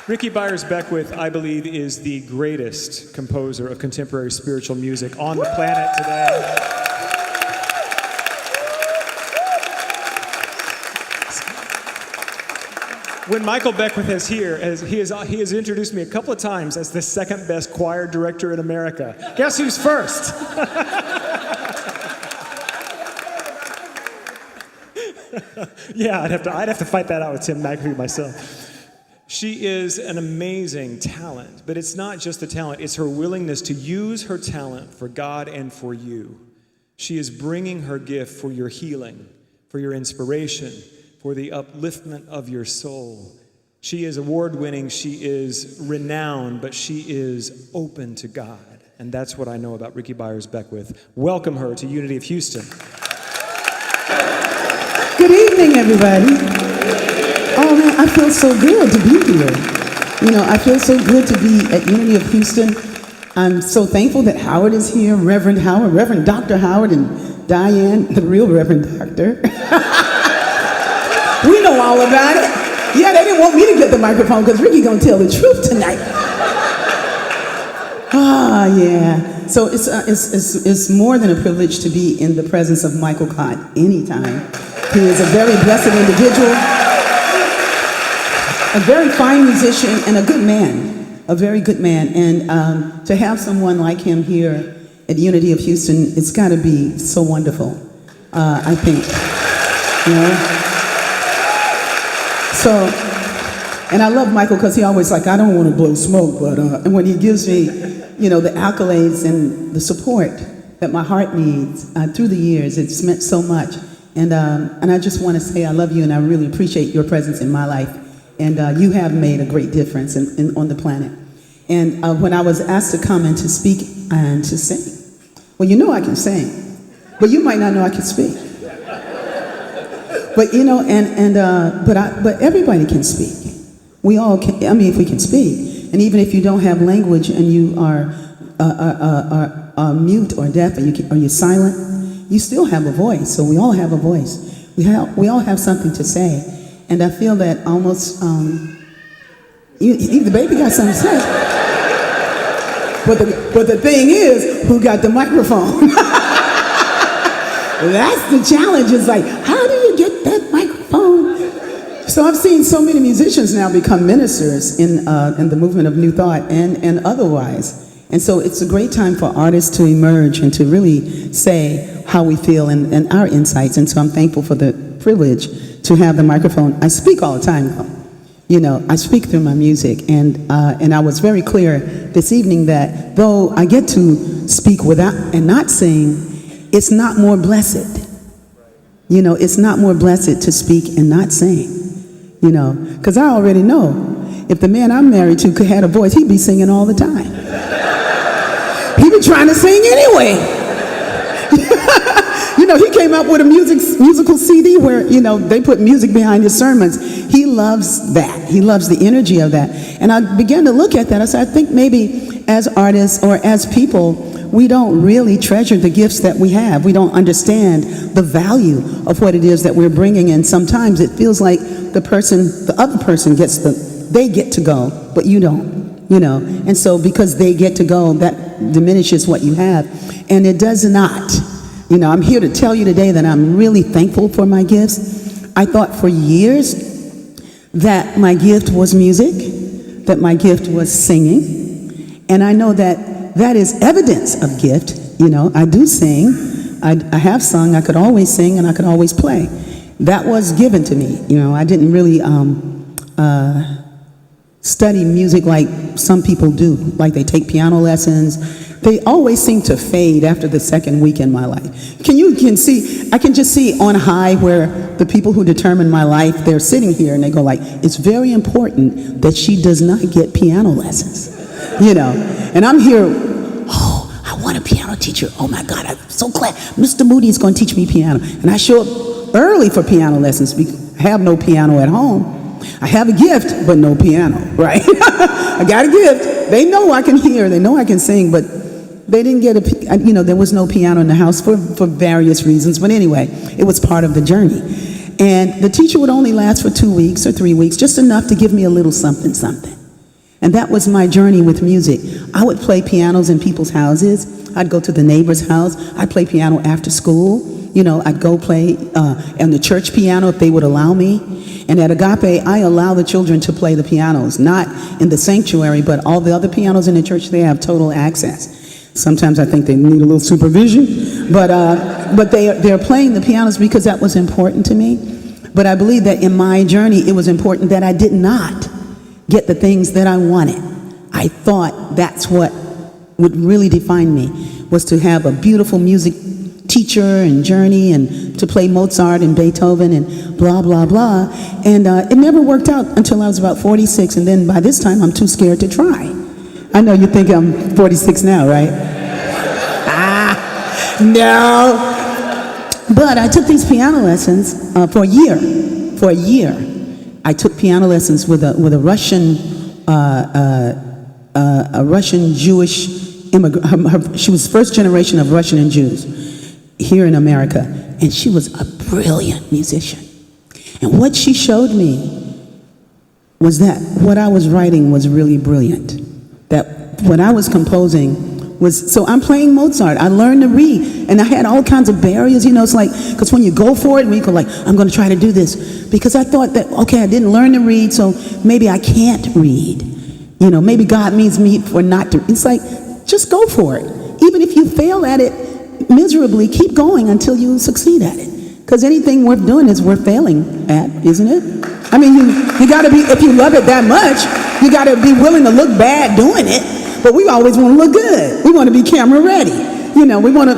Rickie Byars-Beckwith, I believe, is the greatest composer of contemporary spiritual music on the planet today. When Michael Beckwith is here, he has introduced me a couple of times as the second best choir director in America. Guess who's first? Yeah, I'd have to fight that out with Tim McAfee myself. She is an amazing talent, but it's not just the talent, it's her willingness to use her talent for God and for you. She is bringing her gift for your healing, for your inspiration, for the upliftment of your soul. She is award-winning, she is renowned, but she is open to God. And that's what I know about Rickie Byars-Beckwith. Welcome her to Unity of Houston. Good evening, everybody. Oh man, I feel so good to be here. You know, I feel so good to be at Unity of Houston. I'm so thankful that Howard is here, Reverend Howard, Reverend Dr. Howard, and Diane, the real Reverend Doctor. We know all about it. Yeah, they didn't want me to get the microphone because Rickie gonna tell the truth tonight. Ah, yeah. So it's more than a privilege to be in the presence of Michael Cott anytime. He is a very blessed individual, a very fine musician, and a good man, a very good man. And to have someone like him here at Unity of Houston, it's got to be so wonderful, I think, you know. So, and I love Michael because he always like, I don't want to blow smoke, but, and when he gives me, you know, the accolades and the support that my heart needs through the years, it's meant so much. And I just want to say I love you and I really appreciate your presence in my life. And you have made a great difference on the planet. And when I was asked to come and to speak and to sing, well, you know I can sing, but you might not know I can speak. But you know, but everybody can speak. We all can. I mean, if we can speak, and even if you don't have language and you are mute or deaf, or you're silent, you still have a voice. So we all have a voice. We all have something to say, and I feel that almost the baby got something to say. But the thing is, who got the microphone? That's the challenge. It's like, how do you get that microphone? So I've seen so many musicians now become ministers in the movement of New Thought and otherwise. And so it's a great time for artists to emerge and to really say how we feel and our insights. And so I'm thankful for the privilege to have the microphone. I speak all the time, though. You know, I speak through my music. And I was very clear this evening that though I get to speak without and not sing, it's not more blessed. You know, it's not more blessed to speak and not sing. You know, because I already know if the man I'm married to could had a voice, he'd be singing all the time. He'd be trying to sing anyway. You know, he came up with a musical CD where, you know, they put music behind his sermons. He loves that. He loves the energy of that. And I began to look at that. I said, I think maybe as artists or as people, we don't really treasure the gifts that we have. We don't understand the value of what it is that we're bringing in. Sometimes it feels like the other person they get to go, but you don't, you know. And so because they get to go, that diminishes what you have. And it does not. You know, I'm here to tell you today that I'm really thankful for my gifts. I thought for years that my gift was music, that my gift was singing. And I know that that is evidence of gift. You know, I do sing. I have sung. I could always sing and I could always play. That was given to me. You know, I didn't really study music like some people do, like they take piano lessons. They always seem to fade after the second week in my life. I can just see on high where the people who determine my life, they're sitting here and they go like, it's very important that she does not get piano lessons, you know. And I'm here, oh, I want a piano teacher. Oh my God, I'm so glad Mr. Moody is going to teach me piano. And I show up early for piano lessons because I have no piano at home. I have a gift, but no piano, right? I got a gift. They know I can hear, they know I can sing, but they didn't get there was no piano in the house for various reasons. But anyway, it was part of the journey. And the teacher would only last for 2 weeks or 3 weeks, just enough to give me a little something, something. And that was my journey with music. I would play pianos in people's houses. I'd go to the neighbor's house. I'd play piano after school. You know, I'd go play on the church piano if they would allow me. And at Agape, I allow the children to play the pianos, not in the sanctuary, but all the other pianos in the church, they have total access. Sometimes I think they need a little supervision, but they're playing the pianos because that was important to me. But I believe that in my journey, it was important that I did not get the things that I wanted. I thought that's what would really define me, was to have a beautiful music teacher and journey and to play Mozart and Beethoven and blah, blah, blah. And it never worked out until I was about 46, and then by this time, I'm too scared to try. I know you think I'm 46 now, right? No. But I took these piano lessons for a year. For a year, I took piano lessons with a Russian Jewish immigrant. She was first generation of Russian and Jews here in America, and she was a brilliant musician. And what she showed me was that what I was writing was really brilliant. That what I was composing was, so I'm playing Mozart. I learned to read, and I had all kinds of barriers, you know, it's like, because when you go for it, and you go like, I'm going to try to do this, because I thought that, okay, I didn't learn to read, so maybe I can't read. You know, maybe God means me for not to. It's like, just go for it. Even if you fail at it miserably, keep going until you succeed at it. Because anything worth doing is worth failing at, isn't it? I mean, you got to be, if you love it that much, you got to be willing to look bad doing it. But we always want to look good. We want to be camera ready. You know, we want to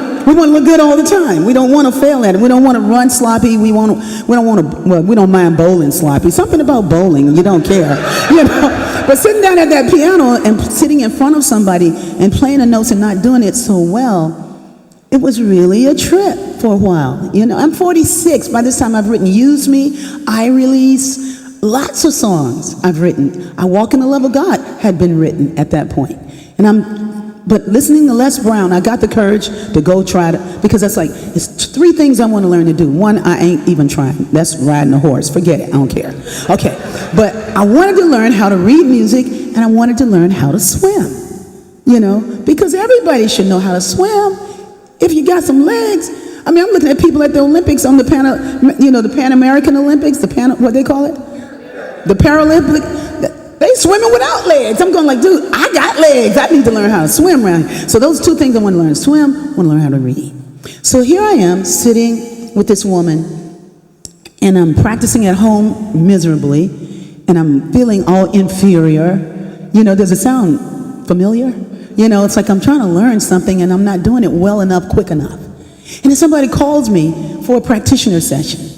look good all the time. We don't want to fail at it. We don't want to run sloppy. We don't mind bowling sloppy. Something about bowling, you don't care. You know. But sitting down at that piano and sitting in front of somebody and playing the notes and not doing it so well, it was really a trip for a while. You know, I'm 46. By this time I've written Use Me, I Release, lots of songs I've written. I Walk in the Love of God had been written at that point. But listening to Les Brown, I got the courage to go try to, because that's like, it's 3 things I want to learn to do. One, I ain't even trying. That's riding a horse. Forget it. I don't care. Okay. But I wanted to learn how to read music, and I wanted to learn how to swim. You know, because everybody should know how to swim if you got some legs. I mean, I'm looking at people at the Olympics on the Pan American Olympics, what they call it? The Paralympic. They swimming without legs. I'm going like, dude, I got legs. I need to learn how to swim around here. So those 2 things I want to learn: swim, I want to learn how to read. So here I am sitting with this woman, and I'm practicing at home miserably, and I'm feeling all inferior. You know, does it sound familiar? You know, it's like I'm trying to learn something and I'm not doing it well enough, quick enough. And then somebody calls me for a practitioner session.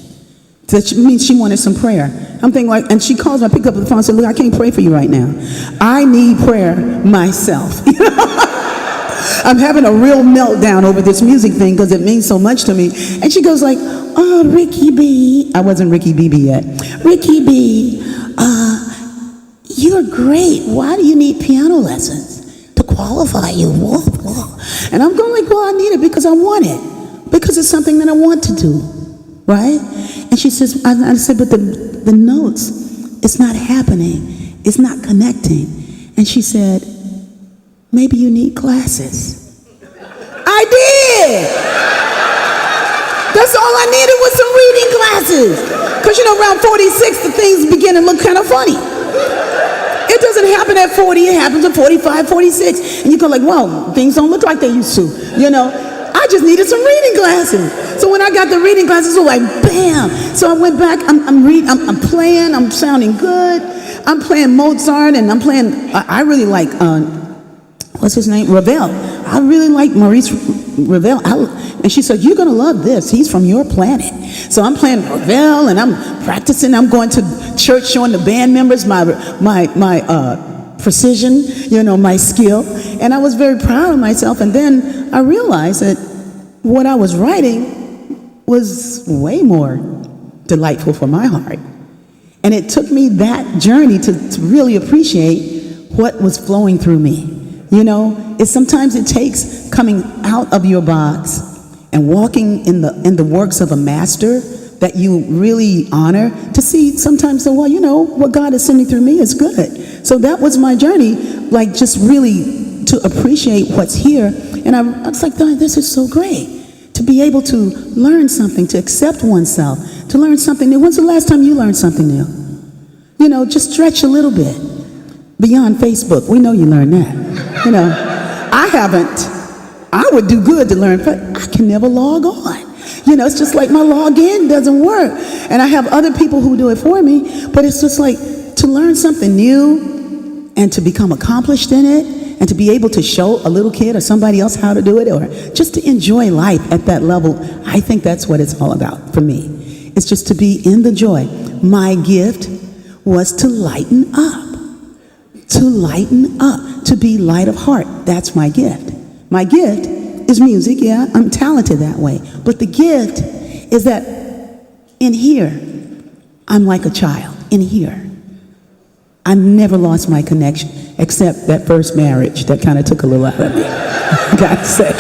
That means she wanted some prayer. I'm thinking like, and she calls me, I pick up the phone and say, look, I can't pray for you right now. I need prayer myself. I'm having a real meltdown over this music thing because it means so much to me. And she goes like, oh, Rickie B. I wasn't Rickie BB yet. Rickie B, you're great. Why do you need piano lessons to qualify you? And I'm going like, well, I need it because I want it. Because it's something that I want to do. Right? And she says, I said, but the notes, it's not happening. It's not connecting. And she said, maybe you need classes. I did. That's all I needed was some reading classes. Because, you know, around 46, the things begin to look kind of funny. It doesn't happen at 40, it happens at 45, 46. And you go like, well, things don't look like they used to, you know. I just needed some reading classes. So when I got the reading classes, it was like, bam. So I went back, I'm playing, I'm sounding good. I'm playing Mozart, and I'm playing, I really like, what's his name? Ravel. I really like Maurice Ravel. And she said, you're going to love this. He's from your planet. So I'm playing Ravel, and I'm practicing. I'm going to church showing the band members my precision, you know, my skill. And I was very proud of myself. And then I realized that what I was writing was way more delightful for my heart. And it took me that journey to really appreciate what was flowing through me. You know, sometimes it takes coming out of your box and walking in the works of a master that you really honor, to see sometimes say, well, you know, what God is sending through me is good. So that was my journey, like just really to appreciate what's here. And I was like, this is so great to be able to learn something, to accept oneself, to learn something new. When's the last time you learned something new? You know, just stretch a little bit beyond Facebook. We know you learned that. You know, I haven't. I would do good to learn, but I can never log on. You know, it's just like my login doesn't work. And I have other people who do it for me, but it's just like to learn something new and to become accomplished in it and to be able to show a little kid or somebody else how to do it, or just to enjoy life at that level. I think that's what it's all about for me. It's just to be in the joy. My gift was to lighten up, to be light of heart. That's my gift. My gift is music, yeah, I'm talented that way. But the gift is that in here, I'm like a child. In here, I never lost my connection, except that first marriage that kind of took a little out of me, I gotta say.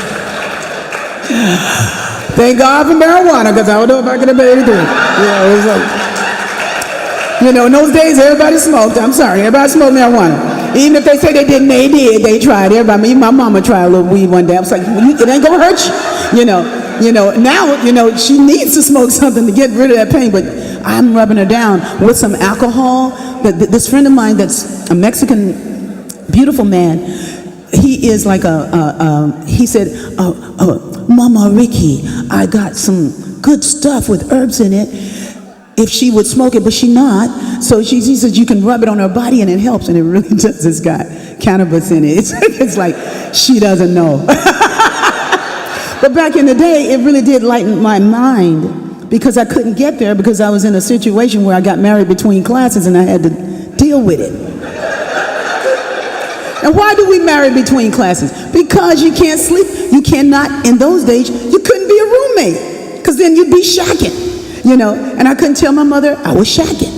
Thank God for marijuana, because I don't know if I could have made it through. Yeah, it was like, you know, in those days, everybody smoked. I'm sorry, everybody smoked marijuana. Even if they say they didn't, they did. They tried. Everybody, even my mama tried a little weed one day. I was like, it ain't gonna hurt you. You know. Now, you know, she needs to smoke something to get rid of that pain. But I'm rubbing her down with some alcohol. This friend of mine, that's a Mexican, beautiful man. He is like he said, Mama Rickie, I got some good stuff with herbs in it. If she would smoke it, but she not. So he says you can rub it on her body and it helps, and it really does. It's got cannabis in it. It's like she doesn't know. But back in the day, it really did lighten my mind, because I couldn't get there because I was in a situation where I got married between classes and I had to deal with it. And why do we marry between classes? Because you can't sleep. You cannot, in those days, you couldn't be a roommate, because then you'd be shacking. You know, and I couldn't tell my mother I was shacking.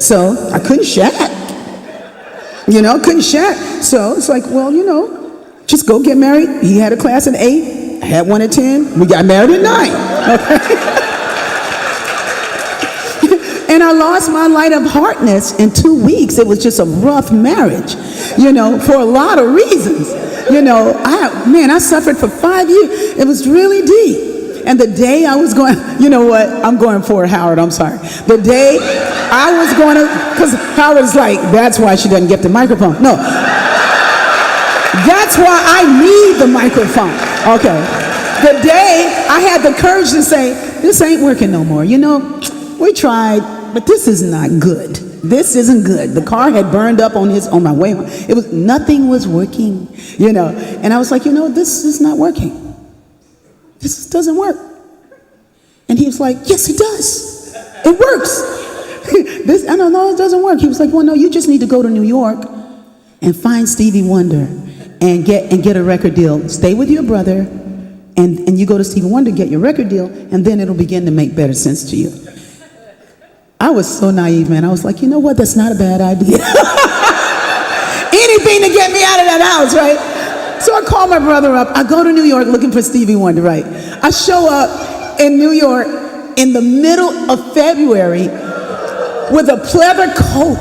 So I couldn't shack. You know, couldn't shack. So it's like, well, you know, just go get married. He had a class at 8, I had one at 10. We got married at 9. Okay? And I lost my light of heartness in 2 weeks. It was just a rough marriage, you know, for a lot of reasons. You know, I suffered for 5 years. It was really deep. And the day I was going, you know what, I'm going for it, Howard, I'm sorry. The day I was going to, because Howard's like, that's why she doesn't get the microphone. No, that's why I need the microphone. Okay. The day I had the courage to say, this ain't working no more. You know, we tried, but this is not good. This isn't good. The car had burned up on my way home. Nothing was working, you know. And I was like, you know, this is not working. This doesn't work. And he was like, yes, it does. It works. I don't know, it doesn't work. He was like, well, no, you just need to go to New York and find Stevie Wonder and get a record deal. Stay with your brother, and you go to Stevie Wonder, get your record deal, and then it'll begin to make better sense to you. I was so naive, man. I was like, you know what? That's not a bad idea. Anything to get me out of that house, right? So I call my brother up. I go to New York looking for Stevie Wonder, right? I show up in New York in the middle of February with a pleather coat.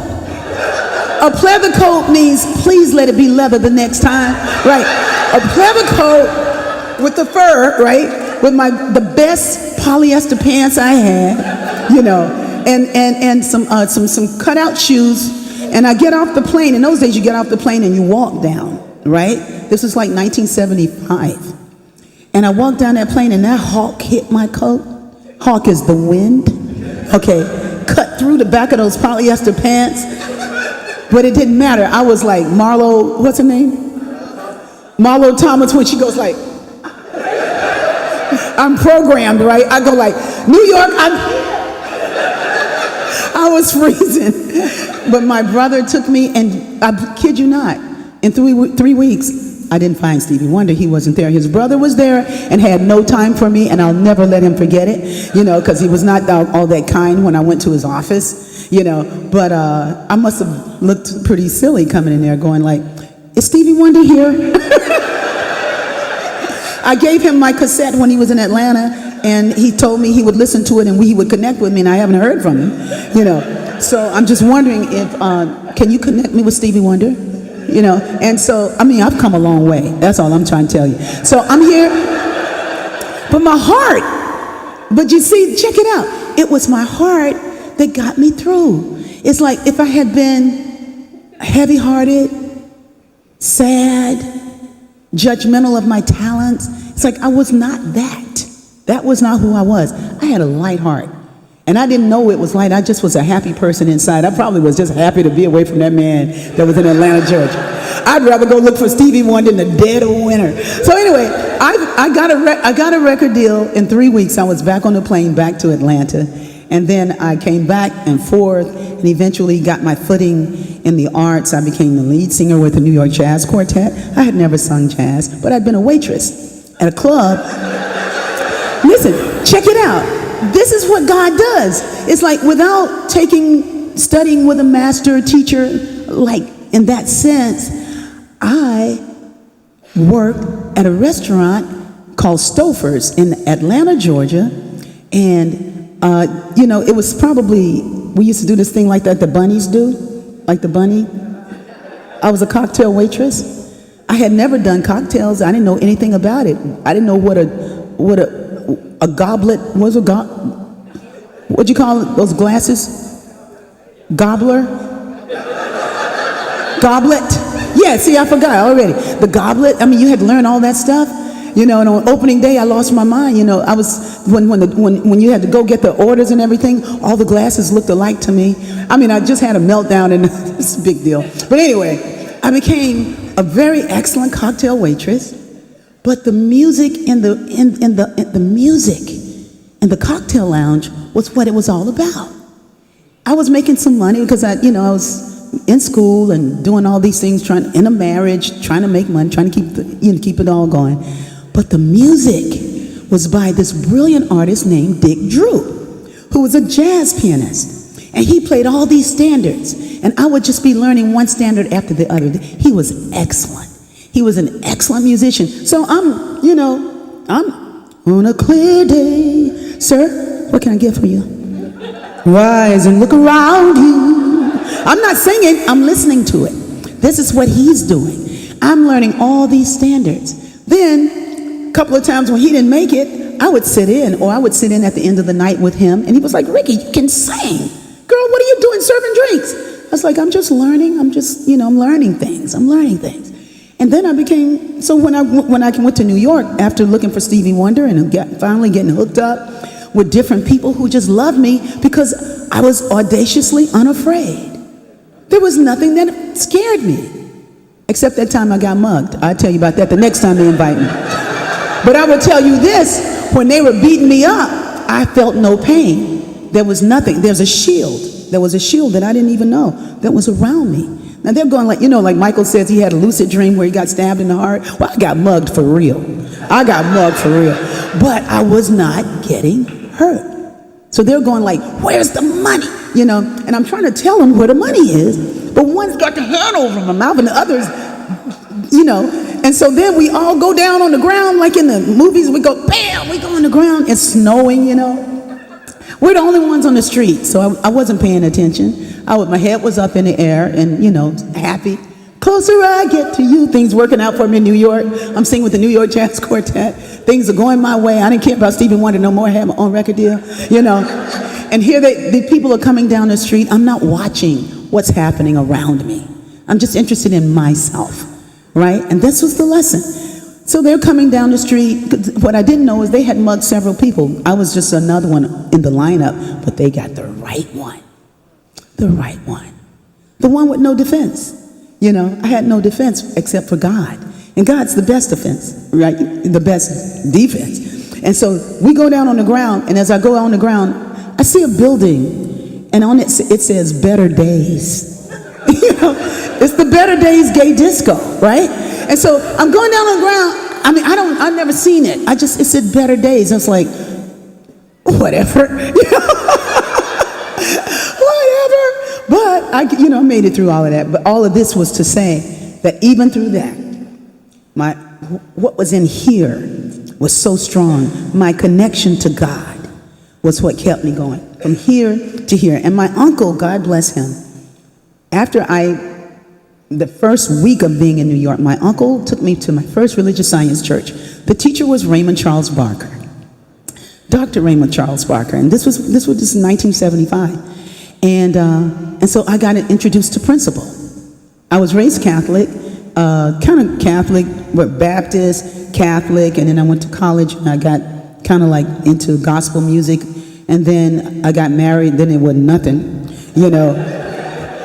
A pleather coat means please let it be leather the next time, right? A pleather coat with the fur, right? With the best polyester pants I had, you know, and some cutout shoes. And I get off the plane. In those days, you get off the plane and you walk down. Right? This was like 1975. And I walked down that plane and that hawk hit my coat. Hawk is the wind. Okay. Cut through the back of those polyester pants. But it didn't matter. I was like Marlo, what's her name? Marlo Thomas, when she goes like, I'm programmed, right? I go like, New York, I was freezing. But my brother took me, and I kid you not, in 3 weeks, I didn't find Stevie Wonder. He wasn't there. His brother was there and had no time for me, and I'll never let him forget it, you know, because he was not all that kind when I went to his office, you know. But I must have looked pretty silly coming in there going like, is Stevie Wonder here? I gave him my cassette when he was in Atlanta, and he told me he would listen to it and he would connect with me, and I haven't heard from him, you know. So I'm just wondering if, can you connect me with Stevie Wonder? You know, and so, I mean, I've come a long way. That's all I'm trying to tell you. So I'm here, but my heart, but you see, check it out. It was my heart that got me through. It's like if I had been heavy-hearted, sad, judgmental of my talents, it's like I was not that. That was not who I was. I had a light heart. And I didn't know it was light. I just was a happy person inside. I probably was just happy to be away from that man that was in Atlanta, Georgia. I'd rather go look for Stevie Wonder in the dead of winter. So anyway, I got a record deal in 3 weeks. I was back on the plane back to Atlanta. And then I came back and forth and eventually got my footing in the arts. I became the lead singer with the New York Jazz Quartet. I had never sung jazz, but I'd been a waitress at a club. Listen, check it out. This is what God does. It's like without studying with a master teacher, like in that sense, I worked at a restaurant called Stouffer's in Atlanta, Georgia. And, you know, it was probably, we used to do this thing like that the bunnies do, like the bunny. I was a cocktail waitress. I had never done cocktails. I didn't know anything about it. I didn't know what a goblet was. What'd you call it, those glasses? Goblet? Yeah, see, I forgot already. The goblet, I mean, you had to learn all that stuff. You know, and on opening day, I lost my mind. You know, I was, when you had to go get the orders and everything, all the glasses looked alike to me. I mean, I just had a meltdown, and it's a big deal. But anyway, I became a very excellent cocktail waitress. But the music in the music in the cocktail lounge was what it was all about. I was making some money because I was in school and doing all these things, in a marriage, trying to make money, trying to keep it all going. But the music was by this brilliant artist named Dick Drew, who was a jazz pianist, and he played all these standards, and I would just be learning one standard after the other. He was excellent. He was an excellent musician. So I'm on a clear day. Sir, what can I get for you? Rise and look around you. I'm not singing, I'm listening to it. This is what he's doing. I'm learning all these standards. Then, a couple of times when he didn't make it, I would sit in at the end of the night with him, and he was like, Rickie, you can sing. Girl, what are you doing serving drinks? I was like, I'm just learning. I'm learning things. And then I became, so when I went to New York after looking for Stevie Wonder and finally getting hooked up with different people who just loved me because I was audaciously unafraid. There was nothing that scared me, except that time I got mugged. I'll tell you about that the next time they invite me. But I will tell you this, when they were beating me up, I felt no pain. There was nothing. There was a shield that I didn't even know that was around me. Now they're going like Michael says he had a lucid dream where he got stabbed in the heart. Well, I got mugged for real. But I was not getting hurt. So they're going like, where's the money? And I'm trying to tell them where the money is, but one's got the hand over my mouth and the others, And so then we all go down on the ground like in the movies. We go, bam, we go on the ground. It's snowing, We're the only ones on the street, so I wasn't paying attention. My head was up in the air and, happy. Closer I get to you. Things working out for me in New York. I'm singing with the New York Jazz Quartet. Things are going my way. I didn't care about Stevie Wonder no more. I had my own record deal, And here the people are coming down the street. I'm not watching what's happening around me. I'm just interested in myself, right? And this was the lesson. So they're coming down the street. What I didn't know is they had mugged several people. I was just another one in the lineup, but they got the right one. The right one. The one with no defense. I had no defense except for God. And God's the best defense, right? The best defense. And so we go down on the ground, and as I go on the ground, I see a building, and on it says Better Days. It's the Better Days gay disco, right? And so I'm going down on the ground. I mean, I've never seen it. It said Better Days. I was like, whatever. Whatever. But I made it through all of that. But all of this was to say that even through that, what was in here was so strong. My connection to God was what kept me going from here to here. And my uncle, God bless him, after the first week of being in New York, my uncle took me to my first religious science church. The teacher was Raymond Charles Barker, Dr. Raymond Charles Barker, and this was in 1975. And so I got introduced to principle. I was raised Catholic, kind of Catholic, but Baptist, Catholic, and then I went to college and I got kind of like into gospel music, and then I got married, then it was nothing, you know.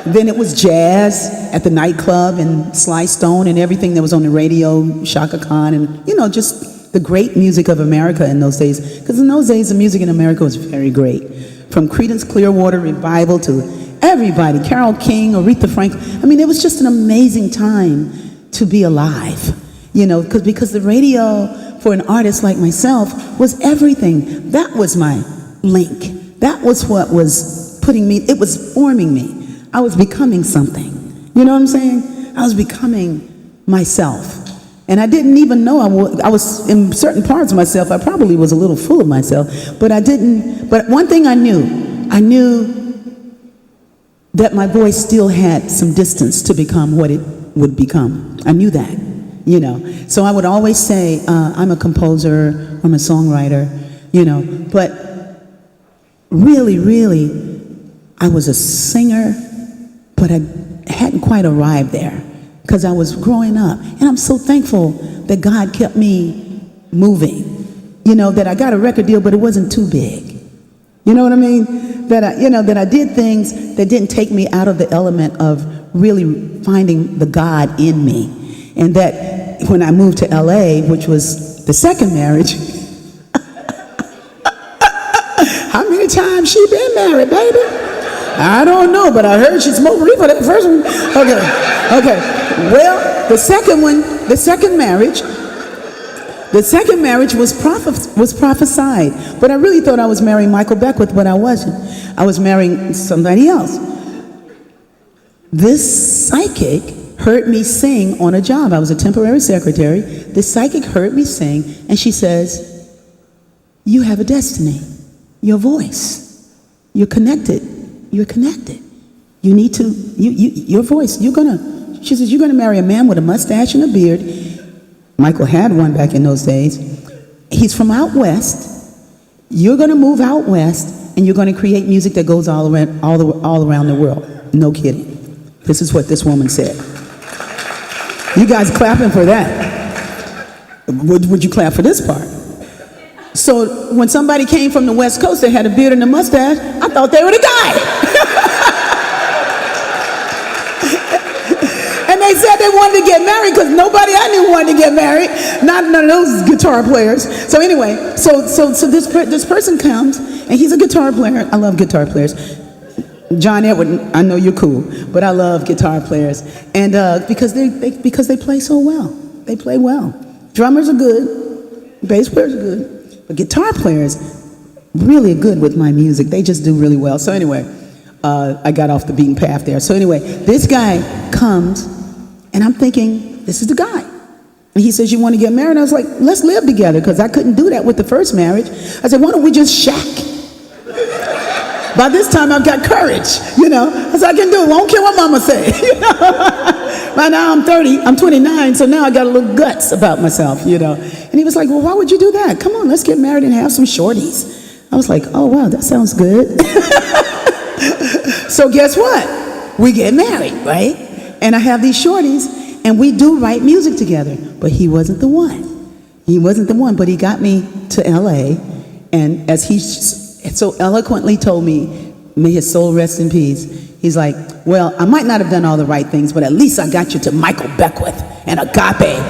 Then it was jazz at the nightclub and Sly Stone and everything that was on the radio, Shaka Khan, and, you know, just the great music of America in those days. Because in those days, the music in America was very great. From Creedence Clearwater Revival to everybody, Carole King, Aretha Franklin. I mean, it was just an amazing time to be alive, you know, because the radio for an artist like myself was everything. That was my link. That was what was putting me, it was forming me. I was becoming something. You know what I'm saying? I was becoming myself. And I didn't even know I was in certain parts of myself. I probably was a little full of myself, but I didn't. But one thing I knew that my voice still had some distance to become what it would become. I knew that, you know. So I would always say, I'm a composer, I'm a songwriter, you know. But really, I was a singer, but I hadn't quite arrived there because I was growing up. And I'm so thankful that God kept me moving. You know, that I got a record deal, but it wasn't too big. You know what I mean? That I did things that didn't take me out of the element of really finding the God in me. And that when I moved to LA, which was the second marriage, how many times she been married, baby? I don't know, but I heard she smoked reefer that first one. Okay. Well, the second marriage was prophesied. But I really thought I was marrying Michael Beckwith, but I wasn't. I was marrying somebody else. This psychic heard me sing on a job. I was a temporary secretary. This psychic heard me sing, and she says, "You have a destiny. Your voice. You're connected. You're connected. You need to, your voice, she says, you're gonna marry a man with a mustache and a beard." Michael had one back in those days. He's from out west. You're gonna move out west, and you're gonna create music that goes all around the world. No kidding. This is what this woman said. You guys clapping for that. Would you clap for this part? So when somebody came from the West Coast that had a beard and a mustache, I thought they were the guy. And they said they wanted to get married because nobody I knew wanted to get married. Not none of those guitar players. So anyway, so this person comes, and he's a guitar player. I love guitar players. John Edward, I know you're cool, but I love guitar players. And because they play so well. They play well. Drummers are good. Bass players are good. But guitar players really are good with my music. They just do really well. So anyway, I got off the beaten path there. So anyway, this guy comes, and I'm thinking, this is the guy. And he says, "You want to get married?" I was like, "Let's live together," because I couldn't do that with the first marriage. I said, "Why don't we just shack?" By this time, I've got courage, you know. I said, "I can do it. I don't care what mama say." You know? Right now, I'm 30. I'm 29, so now I got a little guts about myself, you know. And he was like, "Well, why would you do that? Come on, let's get married and have some shorties." I was like, "Oh, wow, that sounds good." So guess what? We get married, right? And I have these shorties, and we do write music together. But he wasn't the one. He wasn't the one, but he got me to LA, and as he so eloquently told me, may his soul rest in peace, he's like, "Well, I might not have done all the right things, but at least I got you to Michael Beckwith and Agape."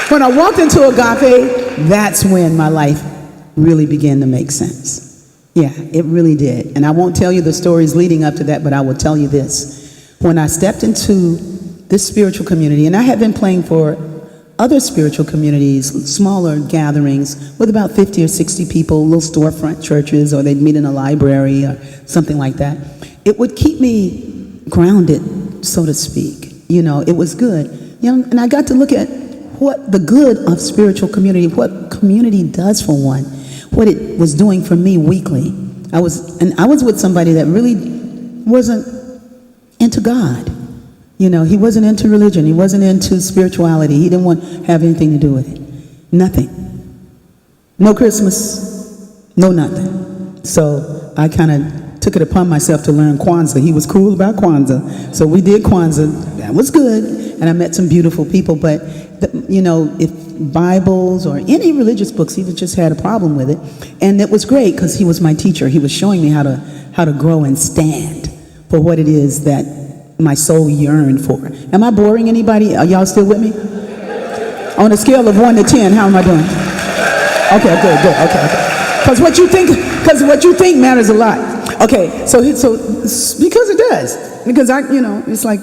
When I walked into Agape, that's when my life really began to make sense. Yeah, it really did. And I won't tell you the stories leading up to that, but I will tell you this. When I stepped into this spiritual community, and I had been playing for other spiritual communities, smaller gatherings with about 50 or 60 people, little storefront churches, or they'd meet in a library or something like that. It would keep me grounded, so to speak. You know, it was good. You know, and I got to look at what the good of spiritual community, what community does for one, what it was doing for me weekly. I was with somebody that really wasn't into God. You know, he wasn't into religion. He wasn't into spirituality. He didn't want to have anything to do with it. Nothing. No Christmas, no nothing. So I kind of took it upon myself to learn Kwanzaa. He was cool about Kwanzaa. So we did Kwanzaa. That was good. And I met some beautiful people. But, you know, if Bibles or any religious books, he just had a problem with it. And it was great because he was my teacher. He was showing me how to grow and stand for what it is that my soul yearned for. Am I boring anybody? Are y'all still with me? On a scale of 1 to 10, how am I doing? Okay, good, okay. Because what you think matters a lot. Okay, so because it does. Because it's like,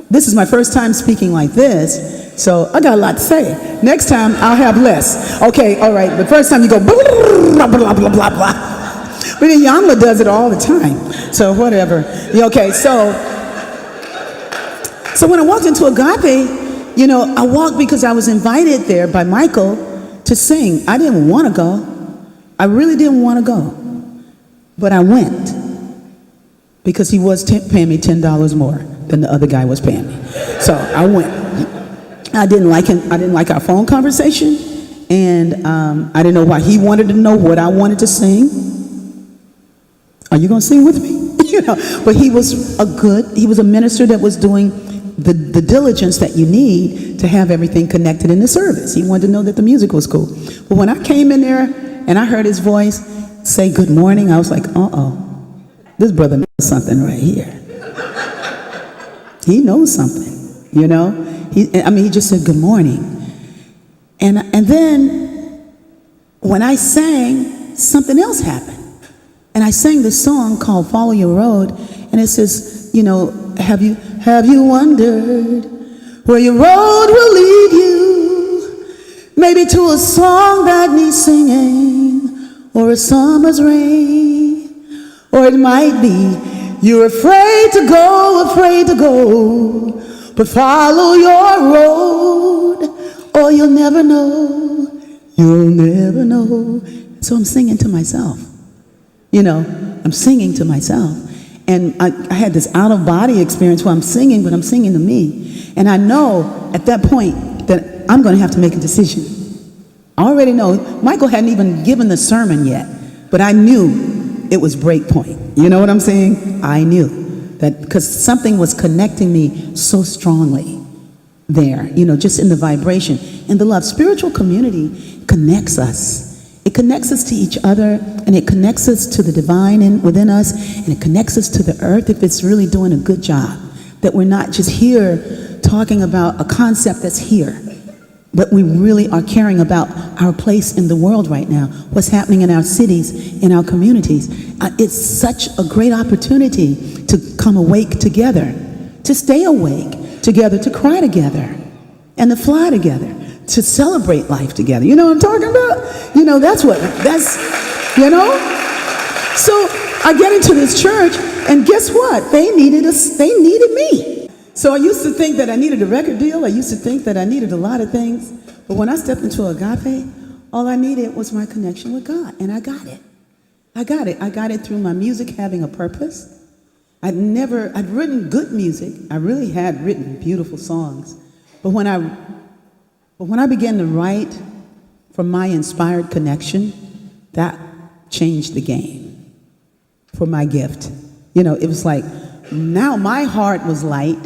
this is my first time speaking like this, so I got a lot to say. Next time, I'll have less. Okay, all right, the first time you go, blah, blah, blah, blah, blah, blah. But then Yamla does it all the time, so whatever. Okay, so when I walked into Agape, I walked because I was invited there by Michael to sing. I didn't want to go. I really didn't want to go. But I went because he was paying me $10 more than the other guy was paying me. So I went. I didn't like him. I didn't like our phone conversation. And I didn't know why he wanted to know what I wanted to sing. Are you going to sing with me? But he was a minister that was doing the diligence that you need to have everything connected in the service. He wanted to know that the music was cool. But when I came in there and I heard his voice say good morning, I was like, this brother knows something right here. He knows something, He just said good morning. And then when I sang, something else happened. And I sang this song called Follow Your Road, and it says, have you wondered where your road will lead you? Maybe to a song that needs singing, or a summer's rain, or it might be you're afraid to go, but follow your road, or you'll never know. So I'm singing to myself. I'm singing to myself. And I had this out-of-body experience where I'm singing, but I'm singing to me. And I know at that point that I'm going to have to make a decision. I already know. Michael hadn't even given the sermon yet, but I knew it was break point. You know what I'm saying? I knew that because something was connecting me so strongly there, just in the vibration and the love. Spiritual community connects us. It connects us to each other, and it connects us to the divine within us, and it connects us to the earth if it's really doing a good job. That we're not just here talking about a concept that's here, but we really are caring about our place in the world right now, what's happening in our cities, in our communities. It's such a great opportunity to come awake together, to stay awake together, to cry together, and to fly together, to celebrate life together. You know what I'm talking about? So I get into this church, and guess what? They needed me. So I used to think that I needed a record deal. I used to think that I needed a lot of things. But when I stepped into Agape, all I needed was my connection with God, and I got it. I got it through my music having a purpose. I'd written good music. I really had written beautiful songs. But when I began to write from my inspired connection, that changed the game for my gift. It was like, now my heart was light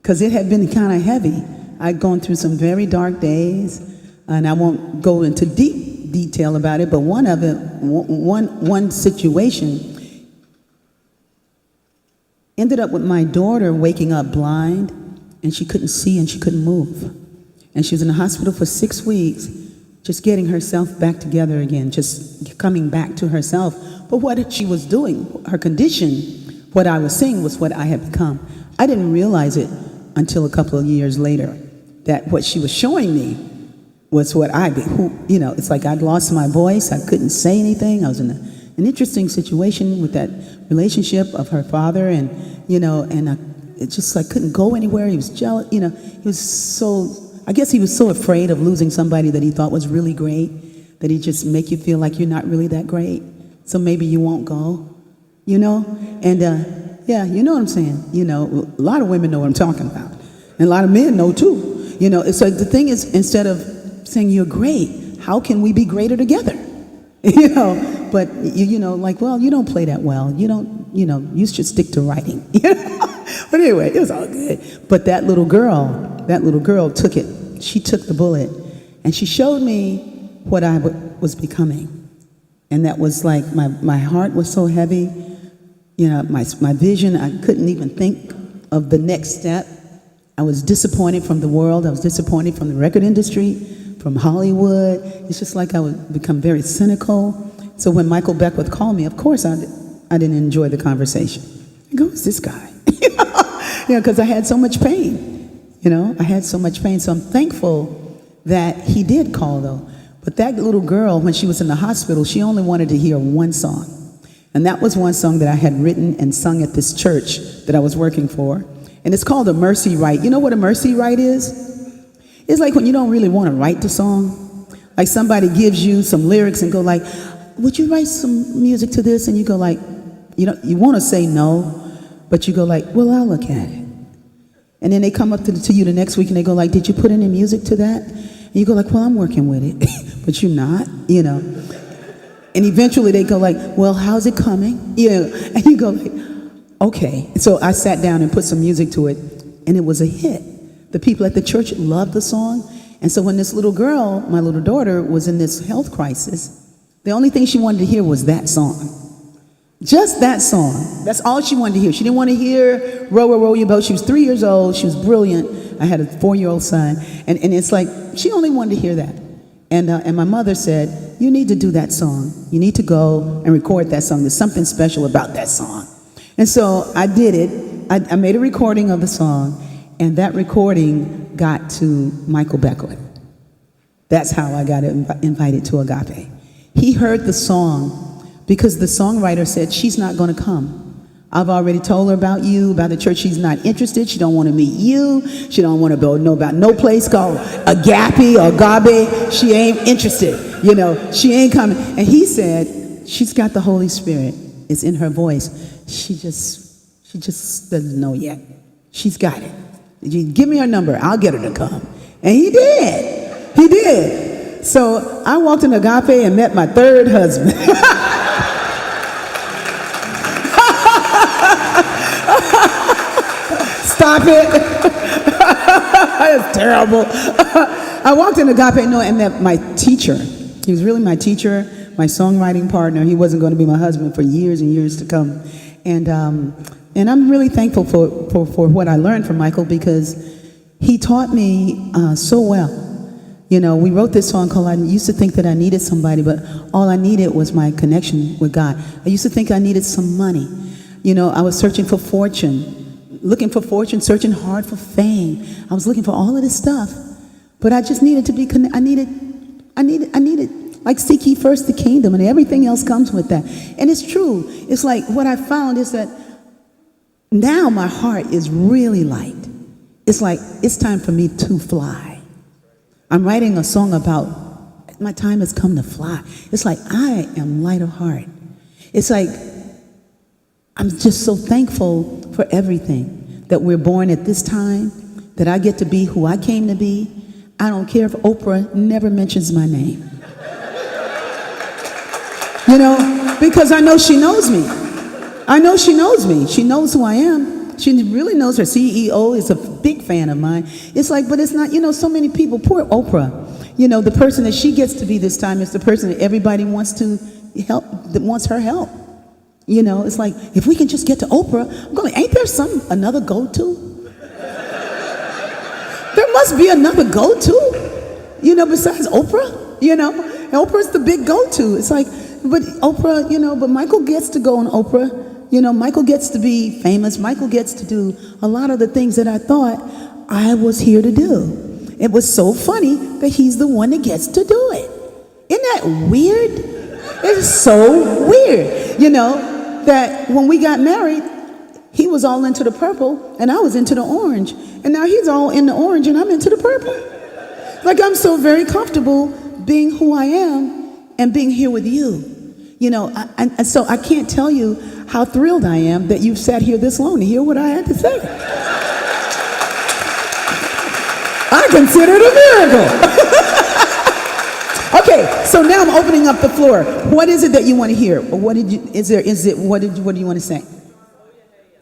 because it had been kind of heavy. I'd gone through some very dark days, and I won't go into deep detail about it, but one situation ended up with my daughter waking up blind, and she couldn't see and she couldn't move. And she was in the hospital for 6 weeks, just getting herself back together again, just coming back to herself. But what she was doing, her condition, what I was seeing was what I had become. I didn't realize it until a couple of years later, that what she was showing me was what it's like I'd lost my voice. I couldn't say anything. I was in an interesting situation with that relationship of her father, and it just like couldn't go anywhere. He was jealous, he was so, I guess he was so afraid of losing somebody that he thought was really great that he just make you feel like you're not really that great. So maybe you won't go, you know? And yeah, you know what I'm saying. You know, a lot of women know what I'm talking about. And a lot of men know too. You know, so the thing is, instead of saying you're great, how can we be greater together? You know, but you know, like, well, you don't play that well. You don't, you know, you should stick to writing. You know? But anyway, it was all good. But that little girl took it. She took the bullet, and she showed me what I was becoming. And that was like, my heart was so heavy. You know, my vision, I couldn't even think of the next step. I was disappointed from the world. I was disappointed from the record industry, from Hollywood. It's just like I would become very cynical. So when Michael Beckwith called me, of course I didn't enjoy the conversation. I go, who's this guy? You know, because I had so much pain. You know, I had so much pain. So I'm thankful that he did call, though. But that little girl, when she was in the hospital, she only wanted to hear one song. And that was one song that I had written and sung at this church that I was working for. And it's called a mercy rite. You know what a mercy rite is? It's like when you don't really want to write the song. Like somebody gives you some lyrics and go like, would you write some music to this? And you go like, you know, you want to say no, but you go like, well, I'll look at it. And then they come up to you the next week and they go like, did you put any music to that? And you go like, well, I'm working with it. But you're not, you know. And eventually they go like, well, how's it coming? You know, and you go like, okay. So I sat down and put some music to it, and it was a hit. The people at the church loved the song. And so when this little girl, my little daughter, was in this health crisis, the only thing she wanted to hear was that song. Just that song. That's all she wanted to hear. She didn't want to hear Row, Row, Row Your Boat. She was 3 years old. She was brilliant. I had a 4-year-old son. And it's like, she only wanted to hear that. And my mother said, you need to do that song. You need to go and record that song. There's something special about that song. And so I did it. I made a recording of the song, and that recording got to Michael Beckwith. That's how I got invited to Agape. He heard the song because the songwriter said, she's not going to come. I've already told her about you, about the church. She's not interested. She don't want to meet you. She don't want to know about no place called Agape or Agape. She ain't interested. You know, she ain't coming. And he said, she's got the Holy Spirit. It's in her voice. She just doesn't know yet. She's got it. You give me her number. I'll get her to come. And he did. He did. So I walked in Agape and met my third husband. Stop it. That's terrible. I walked in Agape and met my teacher. He was really my teacher, my songwriting partner. He wasn't going to be my husband for years and years to come. And I'm really thankful for what I learned from Michael, because he taught me so well. You know, we wrote this song called I Used to Think That I Needed Somebody, but all I needed was my connection with God. I used to think I needed some money. You know, I was searching for fortune, looking for fortune, searching hard for fame. I was looking for all of this stuff, but I just needed to be I needed, like, seek ye first the kingdom, and everything else comes with that. And it's true. It's like what I found is that now my heart is really light. It's like it's time for me to fly. I'm writing a song about my time has come to fly. It's like I am light of heart. It's like I'm just so thankful for everything, that we're born at this time, that I get to be who I came to be. I don't care if Oprah never mentions my name. You know, because I know she knows me. I know she knows me. She knows who I am. She really knows her CEO is a big fan of mine. It's like, but it's not, you know, so many people, poor Oprah, you know, the person that she gets to be this time is the person that everybody wants to help, that wants her help. You know, it's like, if we can just get to Oprah, I'm going, ain't there another go-to? There must be another go-to, you know, besides Oprah, you know. Oprah's the big go-to. It's like, but Oprah, you know, but Michael gets to go on Oprah. You know, Michael gets to be famous. Michael gets to do a lot of the things that I thought I was here to do. It was so funny that he's the one that gets to do it. Isn't that weird? It's so weird, you know, that when we got married, he was all into the purple and I was into the orange. And now he's all in the orange and I'm into the purple. Like I'm so very comfortable being who I am and being here with you. You know, and so I can't tell you how thrilled I am that you've sat here this long to hear what I had to say. I consider it a miracle. Okay, so now I'm opening up the floor. What is it that you want to hear? Or what do you want to say?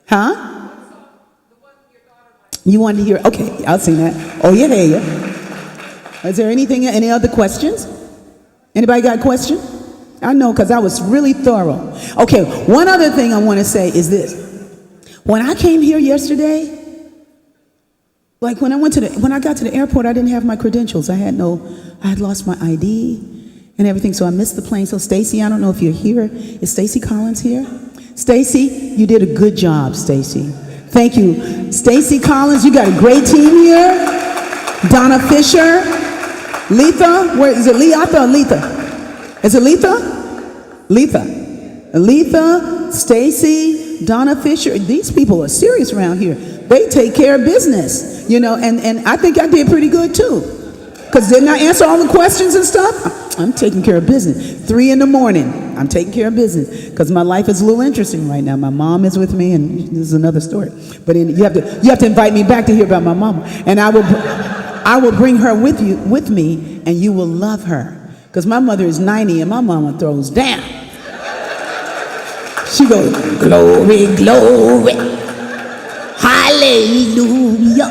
Huh? You want to hear? Okay, I'll sing that. Oh yeah, yeah. Is there any other questions? Anybody got a question? I know, because I was really thorough. Okay, one other thing I want to say is this. When I came here yesterday, like when I got to the airport, I didn't have my credentials. I had lost my ID and everything, so I missed the plane. So Stacy, I don't know if you're here. Is Stacy Collins here? Stacy, you did a good job, Stacy. Thank you. Stacy Collins, you got a great team here. Donna Fisher, Letha, where is it, Leatha or Letha? Is it Letha? Letha, Stacy, Donna Fisher. These people are serious around here. They take care of business, you know, and I think I did pretty good too. Because didn't I answer all the questions and stuff? I'm taking care of business. 3 a.m, I'm taking care of business. Because my life is a little interesting right now. My mom is with me, and this is another story. But you have to invite me back to hear about my mama. And I will bring her with me, and you will love her. Because my mother is 90 and my mama throws down. She goes, glory, glory, hallelujah.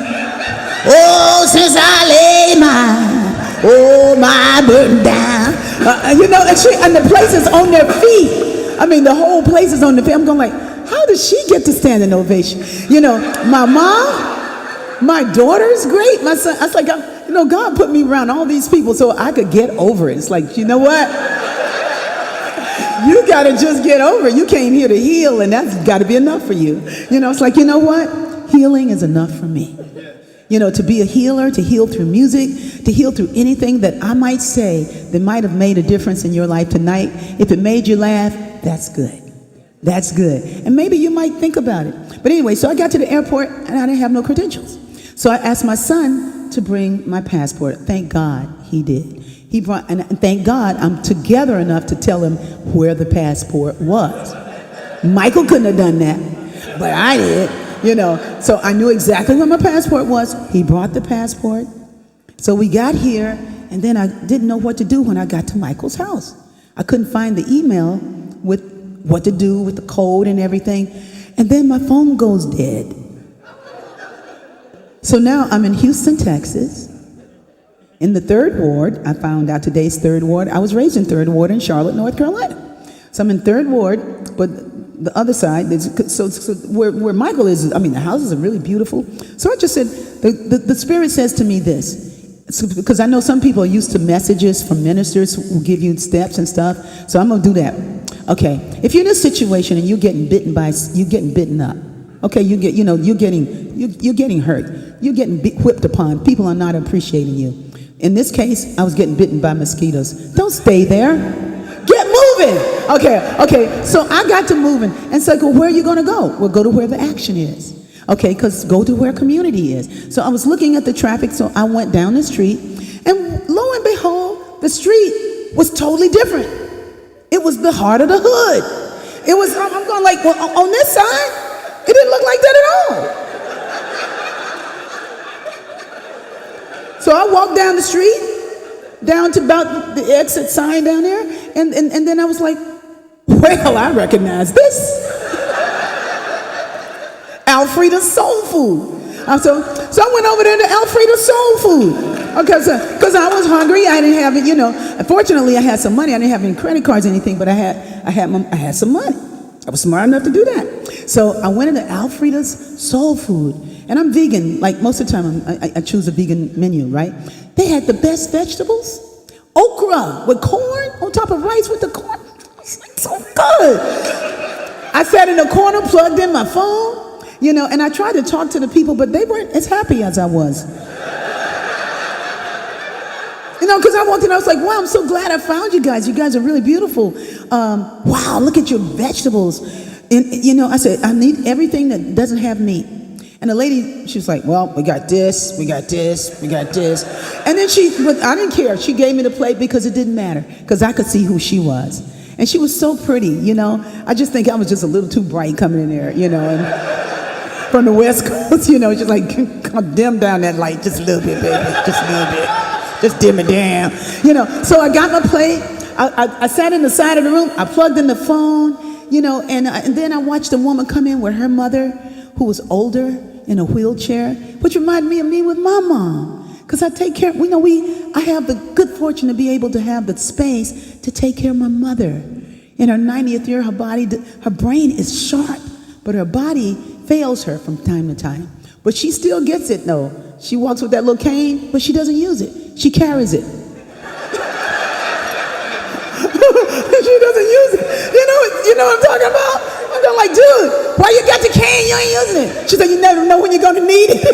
Oh, since I lay my burden down. You know, and the place is on their feet. I mean, the whole place is on their feet. I'm going like, how does she get to stand an ovation? You know, my mom, my daughter's great. My son, I was like, you know, God put me around all these people so I could get over it. It's like, you know what? You got to just get over it. You came here to heal, and that's got to be enough for you. You know, it's like, you know what? Healing is enough for me. You know, to be a healer, to heal through music, to heal through anything that I might say that might have made a difference in your life tonight. If it made you laugh, that's good. That's good. And maybe you might think about it. But anyway, so I got to the airport, and I didn't have no credentials. So I asked my son to bring my passport. Thank God he did. He brought, and thank God I'm together enough to tell him where the passport was. Michael couldn't have done that, but I did, you know. So I knew exactly where my passport was. He brought the passport. So we got here, and then I didn't know what to do when I got to Michael's house. I couldn't find the email with what to do with the code and everything. And then my phone goes dead. So now I'm in Houston, Texas, in the 3rd Ward. I found out today's 3rd Ward. I was raised in 3rd Ward in Charlotte, North Carolina. So I'm in 3rd Ward, but the other side, so where Michael is, I mean, the houses are really beautiful. So I just said, the Spirit says to me this, because I know some people are used to messages from ministers who give you steps and stuff, so I'm going to do that. Okay, if you're in a situation and you're getting bitten up, okay, you're getting hurt. You're getting whipped upon. People are not appreciating you. In this case, I was getting bitten by mosquitoes. Don't stay there. Get moving. Okay. So I got to moving. And so I go, where are you going to go? Well, go to where the action is. Okay, because go to where community is. So I was looking at the traffic, so I went down the street. And lo and behold, the street was totally different. It was the heart of the hood. It was, I'm going like, well, on this side, it didn't look like that at all. So I walked down the street, down to about the exit sign down there, and then I was like, well, I recognize this. Alfreda's Soul Food. So I went over there to Alfreda's Soul Food. Okay, because I was hungry. I didn't have it, you know. Fortunately, I had some money. I didn't have any credit cards or anything, but I had some money. I was smart enough to do that. So I went into Alfreda's Soul Food. And I'm vegan, like most of the time I choose a vegan menu, right? They had the best vegetables. Okra with corn on top of rice with the corn. It's like so good. I sat in a corner, plugged in my phone, you know, and I tried to talk to the people, but they weren't as happy as I was. You know, because I walked in, I was like, wow, I'm so glad I found you guys. You guys are really beautiful. Wow, look at your vegetables. And, you know, I said, I need everything that doesn't have meat. And the lady, she was like, well, we got this, we got this, we got this. And then but I didn't care. She gave me the plate because it didn't matter, because I could see who she was. And she was so pretty, you know. I just think I was just a little too bright coming in there, you know. And from the West Coast, you know, just like, dim down that light just a little bit, baby, just a little bit. Just dim it down, you know. So I got my plate. I sat in the side of the room. I plugged in the phone, you know, and then I watched a woman come in with her mother, who was older, in a wheelchair, which reminded me of me with my mom. Because I take care, you know, I have the good fortune to be able to have the space to take care of my mother. In her 90th year, her brain is sharp, but her body fails her from time to time. But she still gets it, though. She walks with that little cane, but she doesn't use it. She carries it. She doesn't use it. You know what I'm talking about? I'm going like, dude, why you got the cane? You ain't using it. She said, you never know when you're going to need it.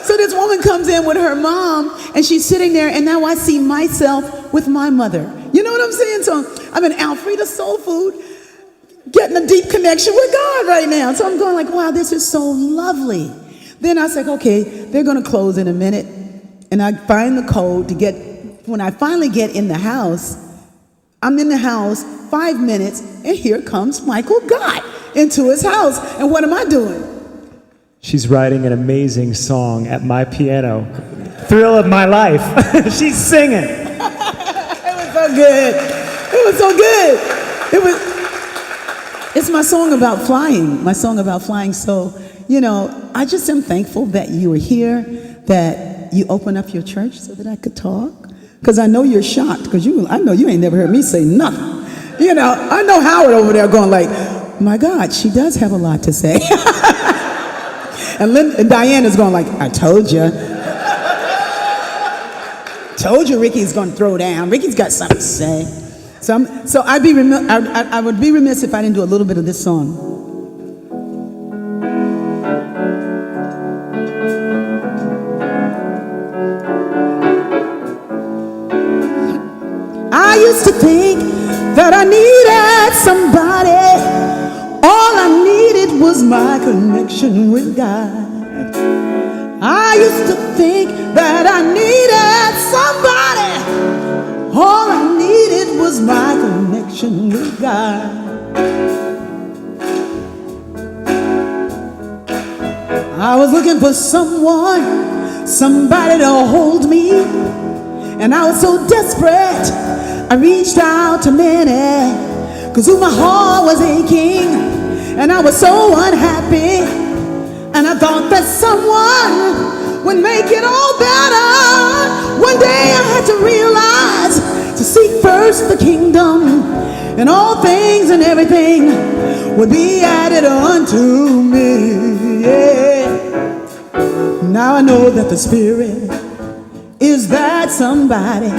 So this woman comes in with her mom, and she's sitting there, and now I see myself with my mother. You know what I'm saying? So I'm in Alfreda Soul Food, getting a deep connection with God right now. So I'm going like, wow, this is so lovely. Then I was like, okay, they're going to close in a minute. And I find the code to get, when I finally get in the house, I'm in the house 5 minutes, and here comes Michael Gott into his house. And what am I doing? She's writing an amazing song at my piano. Thrill of my life. She's singing. It was so good. It was so good. It's my song about flying. My song about flying. So, you know, I just am thankful that you were here, that you opened up your church so that I could talk. Because I know you're shocked, because I know you ain't never heard me say nothing. You know, I know Howard over there going like, my God, she does have a lot to say. And Diana's going like, I told you. Told you Rickie's going to throw down. Rickie's got something to say. So I would be remiss if I didn't do a little bit of this song. I used to think that I needed somebody. All I needed was my connection with God. I used to think that I needed somebody. All I needed was my connection with God. I was looking for somebody to hold me. And I was so desperate, I reached out to many, 'cause my heart was aching, and I was so unhappy. And I thought that someone would make it all better. One day I had to realize to seek first the kingdom, and all things and everything would be added unto me. Yeah. Now I know that the Spirit is that somebody,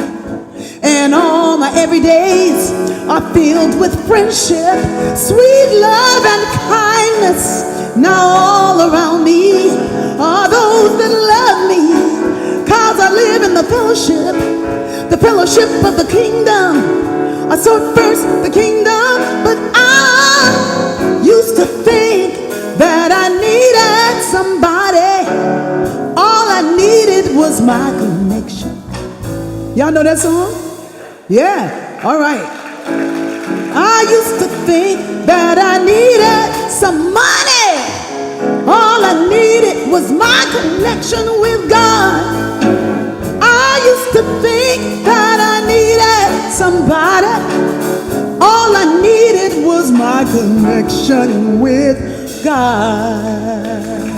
and all my everydays are filled with friendship, sweet love and kindness. Now all around me are those that love me, 'cause I live in the fellowship of the kingdom. I sought first the kingdom, but I used to think that I needed somebody. All I needed was my connection. Y'all know that song? Yeah, all right. I used to think that I needed some money. All I needed was my connection with God. I used to think that I needed somebody. All I needed was my connection with God.